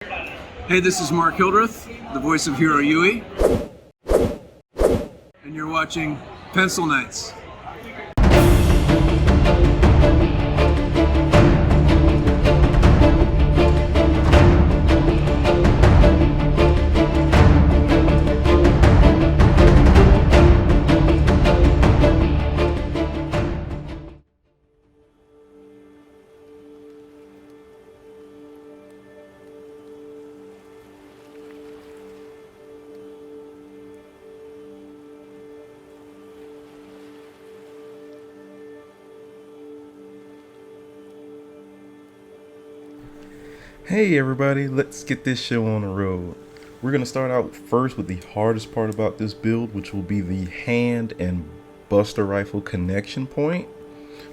Hey, this is Mark Hildreth, the voice of Hero Yui, and you're watching Pencil Knights. Hey everybody, let's get this show on the road. We're going to start out first with the hardest part about this build, which will be the hand and buster rifle connection point.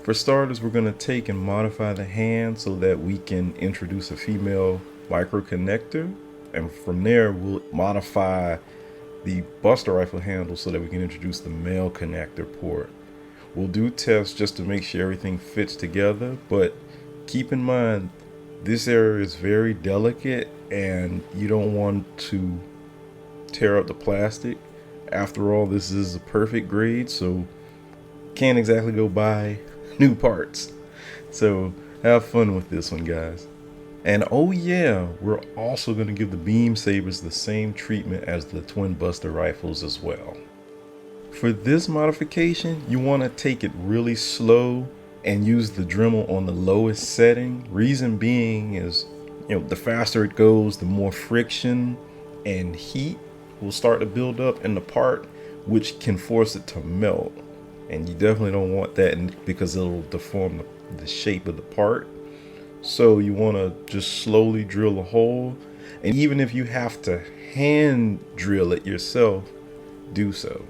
For starters, we're going to take and modify the hand so that we can introduce a female micro connector, and from there we'll modify the buster rifle handle so that we can introduce the male connector port. We'll do tests just to make sure everything fits together, but keep in mind this area is very delicate and you don't want to tear up the plastic. After all, this is a perfect grade, so can't exactly go buy new parts. So have fun with this one, guys. And oh yeah, we're also going to give the beam sabers the same treatment as the twin buster rifles as well. For this modification, you want to take it really slow and use the Dremel on the lowest setting. Reason being is, the faster it goes, the more friction and heat will start to build up in the part, which can force it to melt. And you definitely don't want that because it'll deform the shape of the part. So you want to just slowly drill a hole. And even if you have to hand drill it yourself, do so.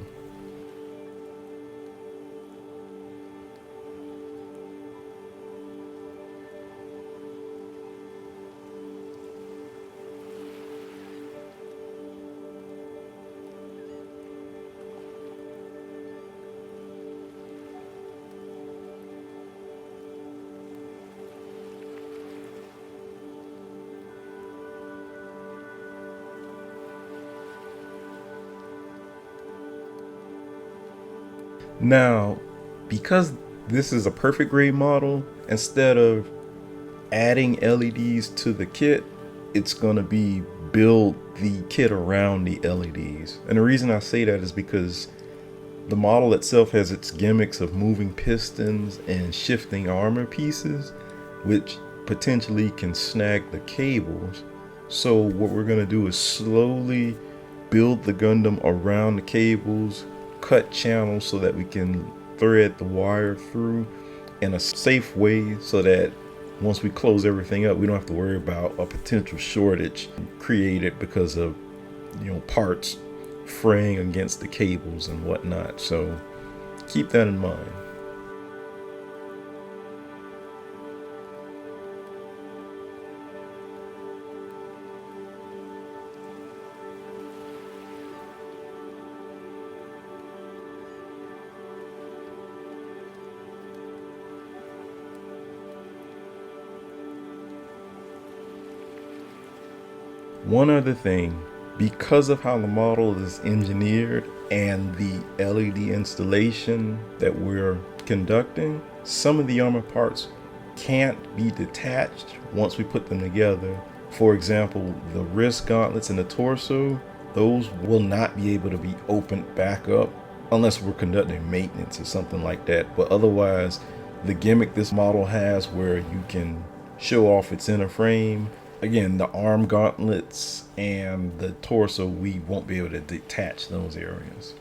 Now, because this is a perfect grade model, instead of adding LEDs to the kit, it's going to be build the kit around the LEDs. And the reason I say that is because the model itself has its gimmicks of moving pistons and shifting armor pieces, which potentially can snag the cables. So what we're going to do is slowly build the Gundam around the cables, cut channels so that we can thread the wire through in a safe way so that once we close everything up, we don't have to worry about a potential shortage created because of parts fraying against the cables and whatnot. So keep that in mind. One other thing, because of how the model is engineered and the LED installation that we're conducting, some of the armor parts can't be detached once we put them together. For example, the wrist gauntlets and the torso, those will not be able to be opened back up unless we're conducting maintenance or something like that. But otherwise, the gimmick this model has where you can show off its inner frame, again, the arm gauntlets and the torso, we won't be able to detach those areas.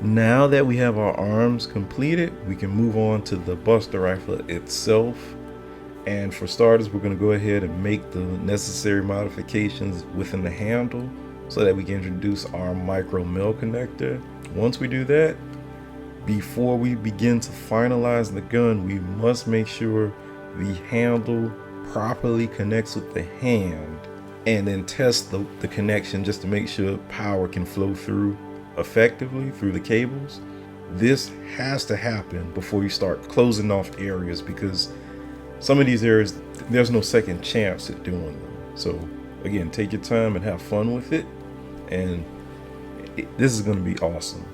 Now that we have our arms completed, we can move on to the Buster Rifle itself. And for starters, we're going to go ahead and make the necessary modifications within the handle so that we can introduce our micro mil connector. Once we do that, before we begin to finalize the gun, we must make sure the handle properly connects with the hand, and then test the connection just to make sure power can flow through effectively through the cables. This has to happen before you start closing off areas, because some of these areas there's no second chance at doing them. So again, take your time and have fun with it, and this is going to be awesome.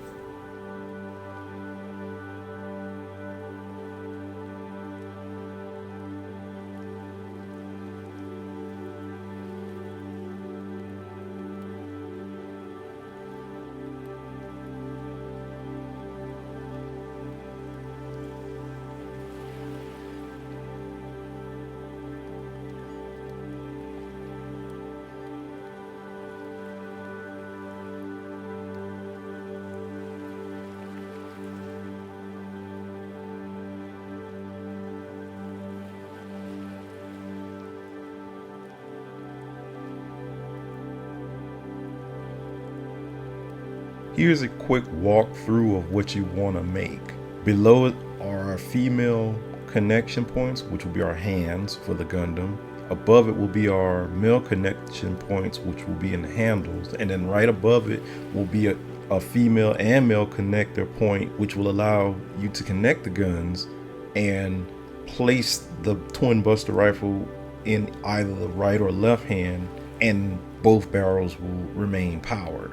Here's a quick walkthrough of what you want to make. Below it are our female connection points, which will be our hands for the Gundam. Above it will be our male connection points, which will be in the handles. And then right above it will be a female and male connector point, which will allow you to connect the guns and place the twin Buster Rifle in either the right or left hand, and both barrels will remain powered.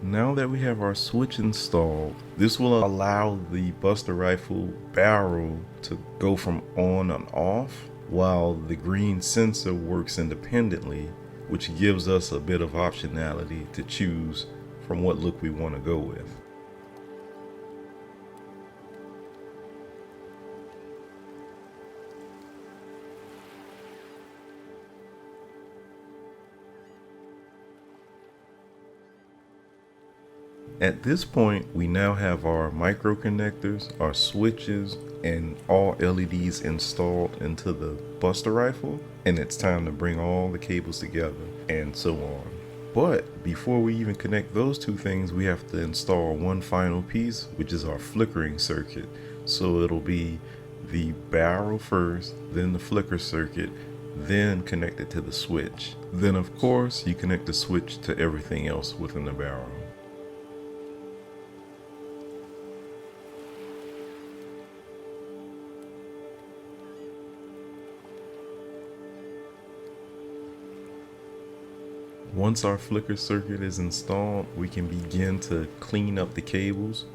Now that we have our switch installed, this will allow the Buster Rifle barrel to go from on and off, while the green sensor works independently, which gives us a bit of optionality to choose from what look we want to go with. At this point, we now have our micro connectors, our switches, and all LEDs installed into the Buster Rifle, and it's time to bring all the cables together and so on. But before we even connect those two things, we have to install one final piece, which is our flickering circuit. So it'll be the barrel first, then the flicker circuit, then connect it to the switch. Then of course, you connect the switch to everything else within the barrel. Once our flicker circuit is installed, we can begin to clean up the cables,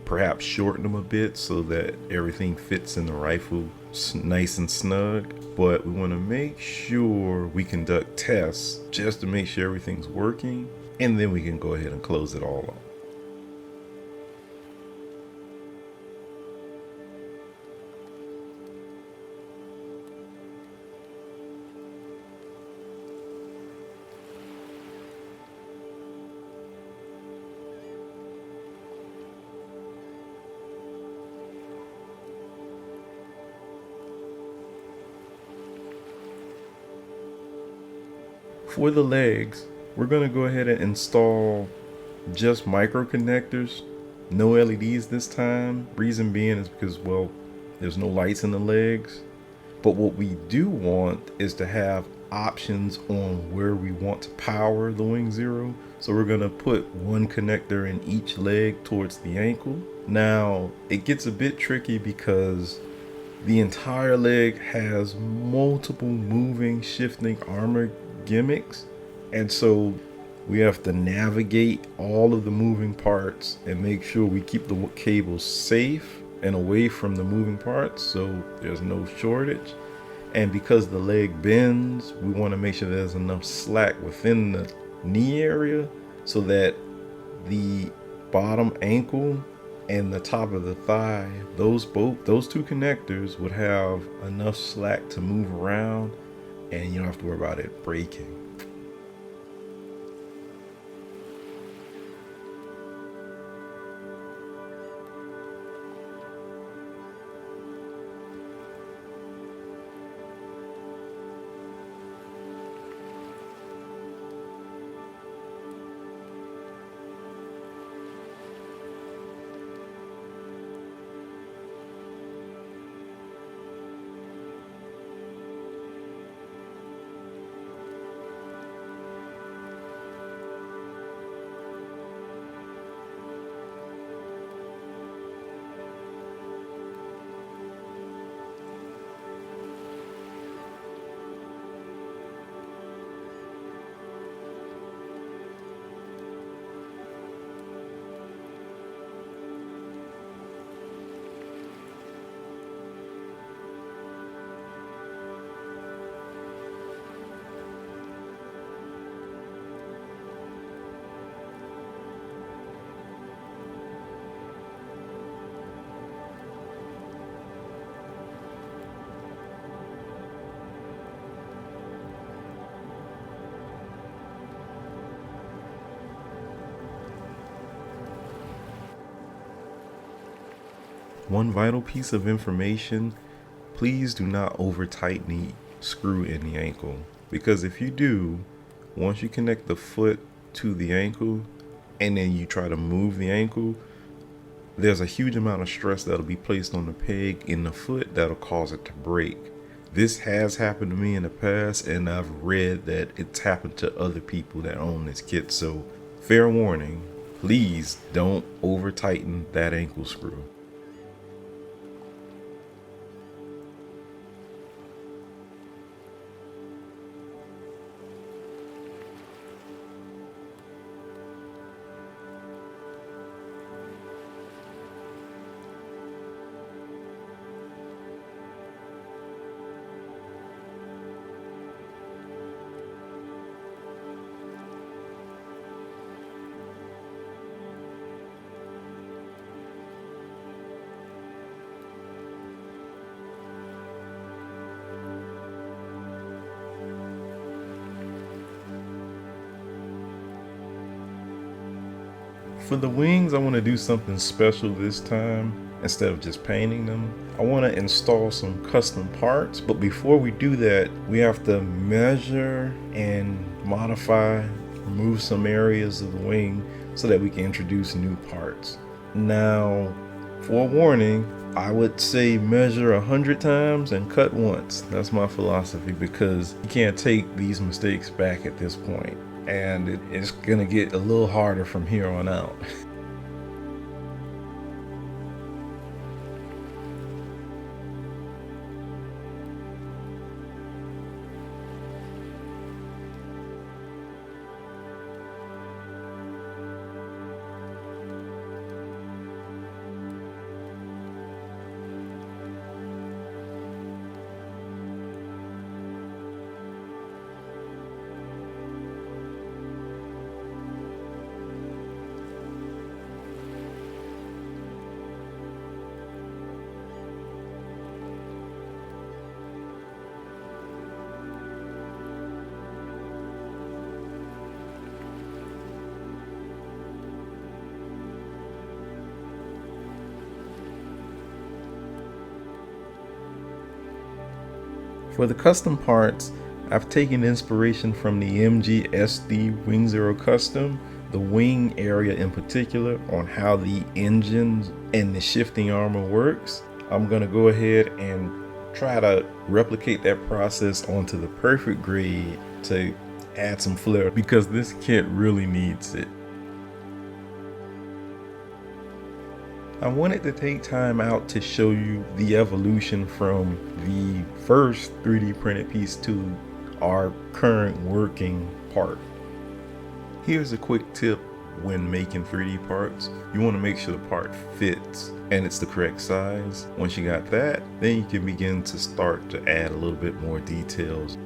perhaps shorten them a bit so that everything fits in the rifle nice and snug. But we want to make sure we conduct tests just to make sure everything's working, and then we can go ahead and close it all up. For the legs, we're going to go ahead and install just micro connectors, no LEDs this time. Reason being is because, well, there's no lights in the legs. But what we do want is to have options on where we want to power the Wing Zero. So we're going to put one connector in each leg towards the ankle. Now, it gets a bit tricky because The entire leg has multiple moving, shifting armor gimmicks, and so we have to navigate all of the moving parts and make sure we keep the cables safe and away from the moving parts so there's no shortage. And because the leg bends, we want to make sure there's enough slack within the knee area so that the bottom ankle and the top of the thigh, those two connectors would have enough slack to move around, and you don't have to worry about it breaking. One vital piece of information: please do not over tighten the screw in the ankle, because if you do, once you connect the foot to the ankle and then you try to move the ankle, there's a huge amount of stress that'll be placed on the peg in the foot that'll cause it to break. This has happened to me in the past, and I've read that it's happened to other people that own this kit, so fair warning, please don't over tighten that ankle screw. For the wings, I want to do something special this time. Instead of just painting them, I want to install some custom parts. But before we do that, we have to measure and modify, remove some areas of the wing so that we can introduce new parts. Now, forewarning, I would say measure 100 times and cut once. That's my philosophy, because you can't take these mistakes back at this point. And it's gonna get a little harder from here on out. For the custom parts, I've taken inspiration from the MGSD Wing Zero Custom, the wing area in particular, on how the engines and the shifting armor works. I'm gonna go ahead and try to replicate that process onto the perfect grade to add some flair, because this kit really needs it. I wanted to take time out to show you the evolution from the first 3D printed piece to our current working part. Here's a quick tip when making 3D parts. You want to make sure the part fits and it's the correct size. Once you got that, then you can begin to start to add a little bit more details.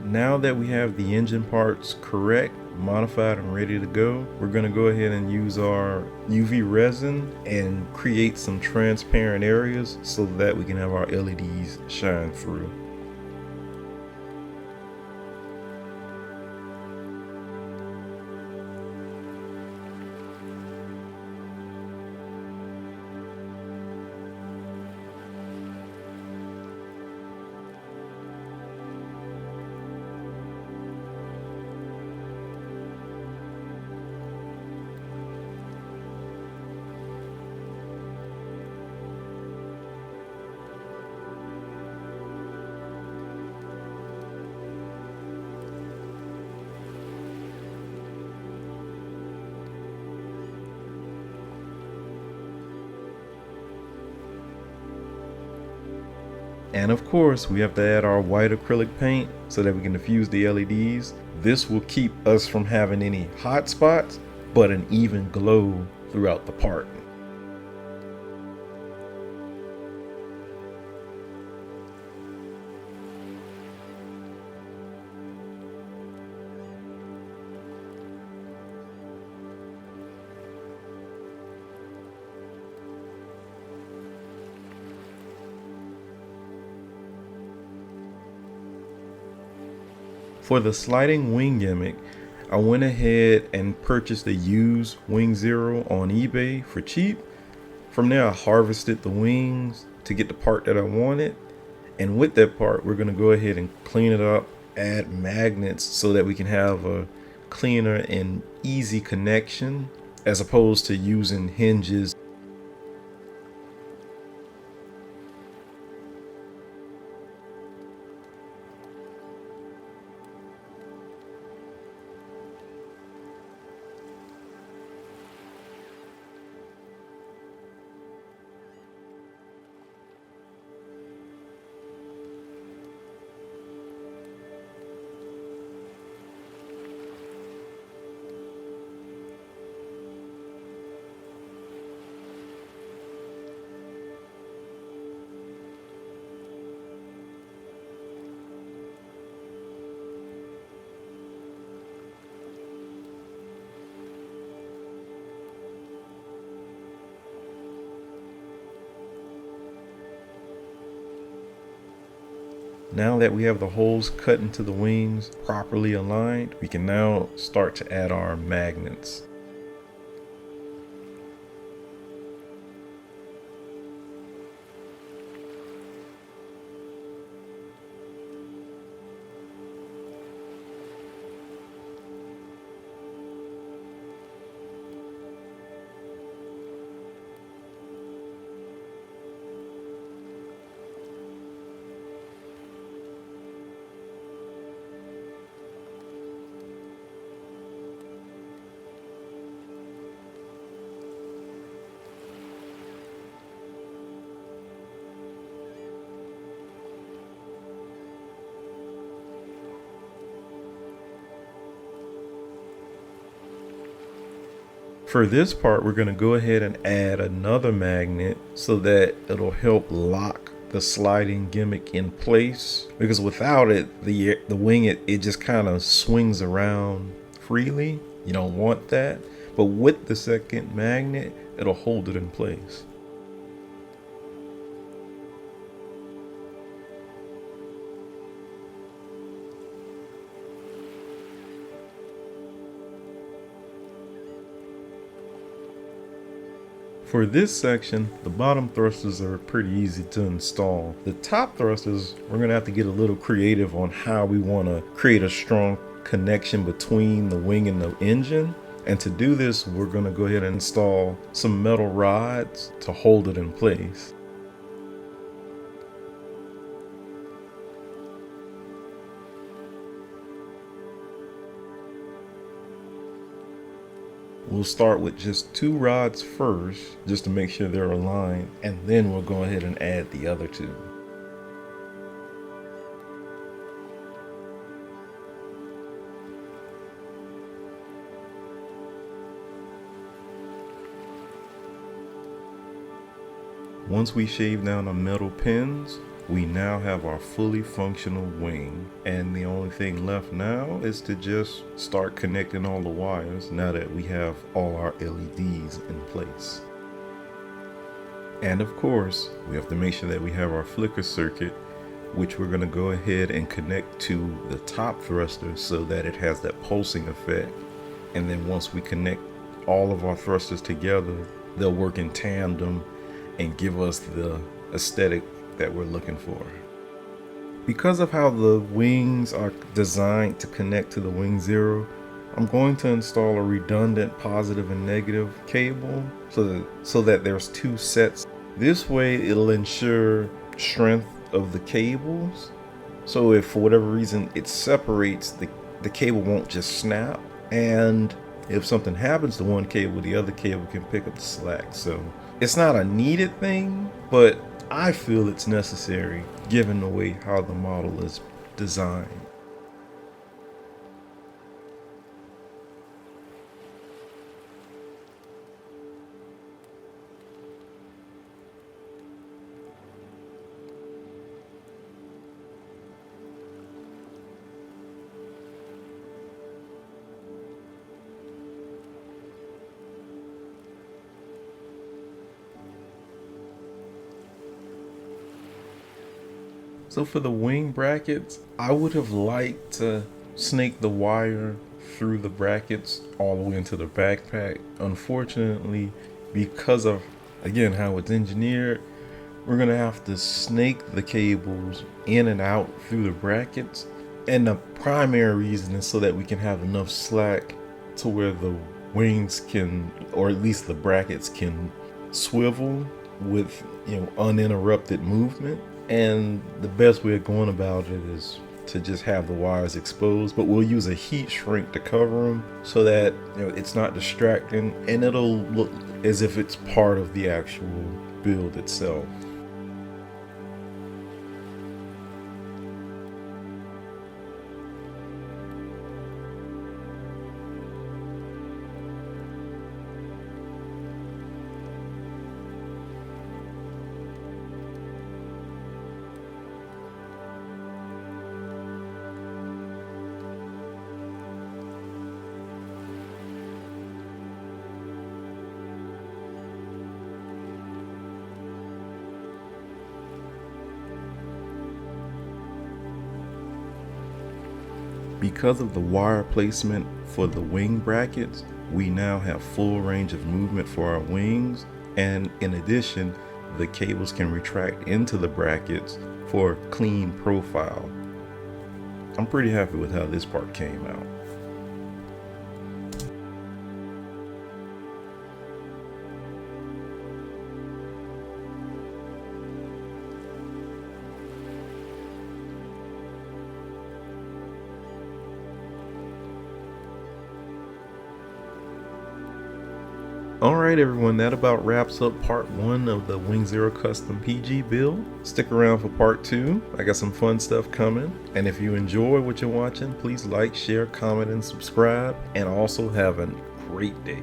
Now that we have the engine parts correct, modified and ready to go, we're going to go ahead and use our UV resin and create some transparent areas so that we can have our LEDs shine through. And of course, we have to add our white acrylic paint so that we can diffuse the LEDs. This will keep us from having any hot spots, but an even glow throughout the part. For the sliding wing gimmick, I went ahead and purchased a used Wing Zero on eBay for cheap. From there, I harvested the wings to get the part that I wanted. And with that part, we're gonna go ahead and clean it up, add magnets so that we can have a cleaner and easy connection as opposed to using hinges. Now that we have the holes cut into the wings properly aligned, we can now start to add our magnets. For this part, we're going to go ahead and add another magnet so that it'll help lock the sliding gimmick in place, because without it, the wing, it just kind of swings around freely. You don't want that, but with the second magnet, it'll hold it in place. For this section, the bottom thrusters are pretty easy to install. The top thrusters, we're gonna have to get a little creative on how we wanna create a strong connection between the wing and the engine. And to do this, we're gonna go ahead and install some metal rods to hold it in place. We'll start with just 2 rods first, just to make sure they're aligned, and then we'll go ahead and add the other 2. Once we shave down the metal pins, we now have our fully functional wing, and the only thing left now is to just start connecting all the wires now that we have all our LEDs in place. And of course, we have to make sure that we have our flicker circuit, which we're going to go ahead and connect to the top thruster so that it has that pulsing effect. And then once we connect all of our thrusters together, they'll work in tandem and give us the aesthetic that we're looking for. Because of how the wings are designed to connect to the wing zero, I'm going to install a redundant positive and negative cable so that there's 2 sets. This way it'll ensure strength of the cables. So if for whatever reason it separates, the cable won't just snap. And if something happens to one cable, the other cable can pick up the slack. So it's not a needed thing, but I feel it's necessary given the way how the model is designed. So for the wing brackets, I would have liked to snake the wire through the brackets all the way into the backpack. Unfortunately, because of, again, how it's engineered, we're gonna have to snake the cables in and out through the brackets. And the primary reason is so that we can have enough slack to where the wings can, or at least the brackets can swivel with, uninterrupted movement. And the best way of going about it is to just have the wires exposed, but we'll use a heat shrink to cover them so that it's not distracting and it'll look as if it's part of the actual build itself. Because of the wire placement for the wing brackets, we now have full range of movement for our wings, and in addition, the cables can retract into the brackets for a clean profile. I'm pretty happy with how this part came out. Alright everyone, that about wraps up part 1 of the Wing Zero Custom PG build. Stick around for part 2, I got some fun stuff coming. And if you enjoy what you're watching, please like, share, comment, and subscribe. And also have a great day.